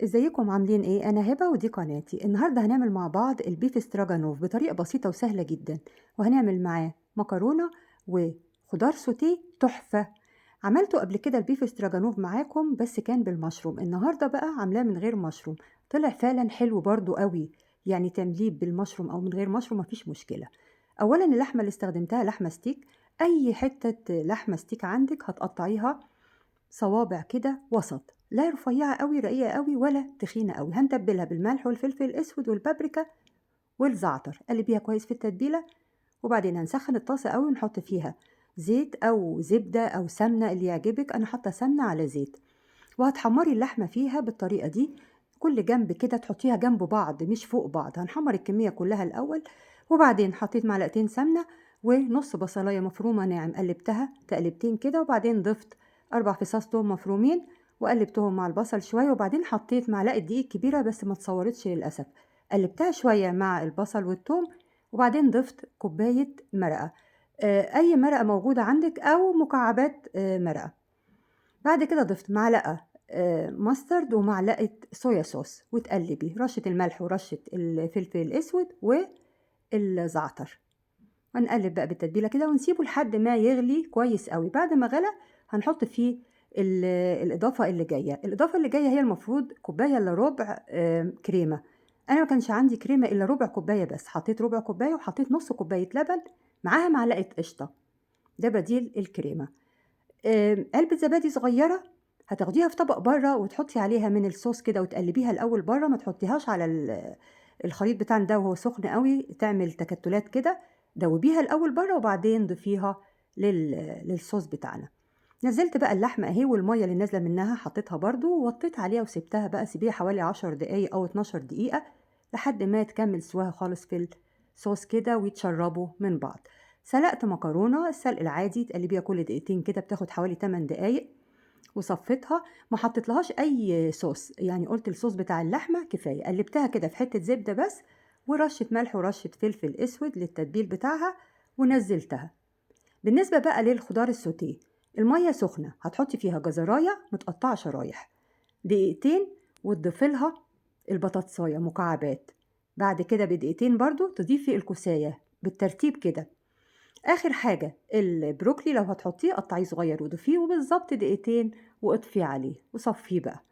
ازيكم عاملين ايه؟ انا هبة ودي قناتي. النهاردة هنعمل مع بعض البيف استراجانوف بطريقة بسيطة وسهلة جدا، وهنعمل معاه مكرونة وخضار سوتيه تحفة. عملته قبل كده البيف استراجانوف معاكم بس كان بالمشروم. النهاردة بقى عاملاه من غير مشروم، طلع فعلا حلو برضو قوي. يعني تمليه بالمشروم او من غير مشروم مفيش مشكلة. اولا اللحمة اللي استخدمتها لحمة ستيك. اي حتة لحمة ستيك عندك هتقطعيها صوابع كده وسط، لا رفيعة قوي رقيقة قوي ولا تخينة قوي. هنتبلها بالملح والفلفل الأسود والبابريكا والزعتر، قلبيها كويس في التتبيلة. وبعدين هنسخن الطاسة قوي ونحط فيها زيت أو زبدة أو سمنة اللي يعجبك. أنا حاطة سمنة على زيت، وهتحمري اللحمة فيها بالطريقة دي. كل جنب كده تحطيها جنب بعض مش فوق بعض. هنحمر الكمية كلها الأول، وبعدين حطيت معلقتين سمنة ونص بصلاية مفرومة ناعم، قلبتها تقلبتين كده، وبعدين ضفت 4 فصاص توم مفرومين وقلبتهم مع البصل شوية، وبعدين حطيت معلقة دقيق كبيرة بس ما تصورتش للأسف. قلبتها شوية مع البصل والثوم، وبعدين ضفت كوباية مرقة، أي مرقة موجودة عندك أو مكعبات مرقة. بعد كده ضفت معلقة ماسترد ومعلقة صويا صوص، وتقلبي رشة الملح ورشة الفلفل الأسود والزعتر. هنقلب بقى بالتتبيلة كده ونسيبه لحد ما يغلي كويس قوي. بعد ما غلى هنحط فيه الإضافة اللي جاية. الإضافة اللي جاية هي المفروض كوباية إلا ربع كريمة. أنا ما كانش عندي كريمة إلا ربع كوباية، بس حطيت ربع كوباية وحطيت نص كوباية لبن معاها معلقة قشطة، ده بديل الكريمة. علبة زبادي صغيرة هتاخديها في طبق بره وتحطي عليها من الصوص كده وتقلبيها الأول بره، ما تحطيهاش على الخليط بتاعنا ده وهو سخن قوي تعمل تكتلات كده. دوبيها الأول بره وبعدين ضيفيها للصوص بتاعنا. نزلت بقى اللحمة اهي، والمية اللي نازلة منها حطيتها برضو ووطيت عليها وسبتها بقى. سيبيها حوالي 10 دقايق أو 12 دقيقة لحد ما تكمل سواها خالص في الصوص كده ويتشربوا من بعض. سلقت مكرونة السلق العادي، تقلبيها كل دقيقتين كده، بتاخد حوالي 8 دقايق. وصفيتها، ما حطيتلهاش اي صوص، يعني قلت الصوص بتاع اللحمة كفاية. قلبتها كده في حتة زبدة بس، ورشة ملح ورشة فلفل اسود للتتبيل بتاعها، ونزلتها. بالنسبة بقى للخضار السوتيه، المية سخنة، هتحطي فيها جزراية متقطعة شرايح دقيقتين، وتضيفي لها البطاطساية مكعبات. بعد كده بدقيقتين برضو تضيفي الكوساية بالترتيب كده. آخر حاجة البروكلي لو هتحطيه قطعيه صغير وضيفيه، وبالظبط دقيقتين واطفيه عليه وصفيه بقى.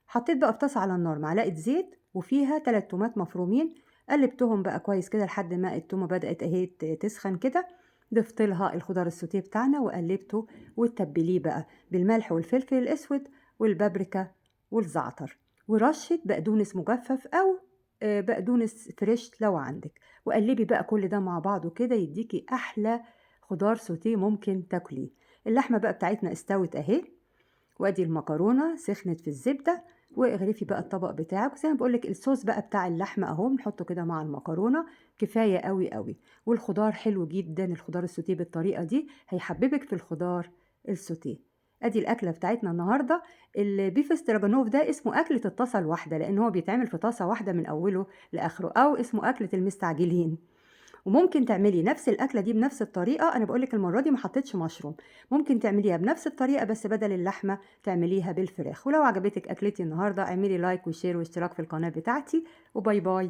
حطيت بقى في طاسة على النار معلقة زيت وفيها 3 تومات مفرومين، قلبتهم بقى كويس كده لحد ما التومة بدأت اهي تسخن كده. ضفت لها الخضار السوتيه بتاعنا وقلبته، وتتبليه بقى بالملح والفلفل الأسود والبابريكا والزعتر، ورشة بقدونس مجفف أو بقدونس فريش لو عندك. وقلبي بقى كل ده مع بعضه كده يديكي أحلى خضار سوتيه ممكن تاكليه. اللحمة بقى بتاعتنا استوت اهي، وادي المكرونه سخنت في الزبده. واغرفي بقى الطبق بتاعك زي ما بقولك. الصوص بقى بتاع اللحمه اهو نحطه كده مع المكرونه، كفايه قوي قوي. والخضار حلو جدا، الخضار السوتيه بالطريقه دي هيحببك في الخضار السوتيه. ادي الاكله بتاعتنا النهارده. البيف استراجانوف ده اسمه اكله الطاسه الواحده، لان هو بيتعمل في طاسه واحده من اوله لاخره، او اسمه اكله المستعجلين. وممكن تعملي نفس الأكلة دي بنفس الطريقة. أنا بقولك المرة دي ما حطيتش مشروم، ممكن تعمليها بنفس الطريقة بس بدل اللحمة تعمليها بالفراخ. ولو عجبتك أكلتي النهاردة اعملي لايك وشير واشتراك في القناة بتاعتي، وباي باي.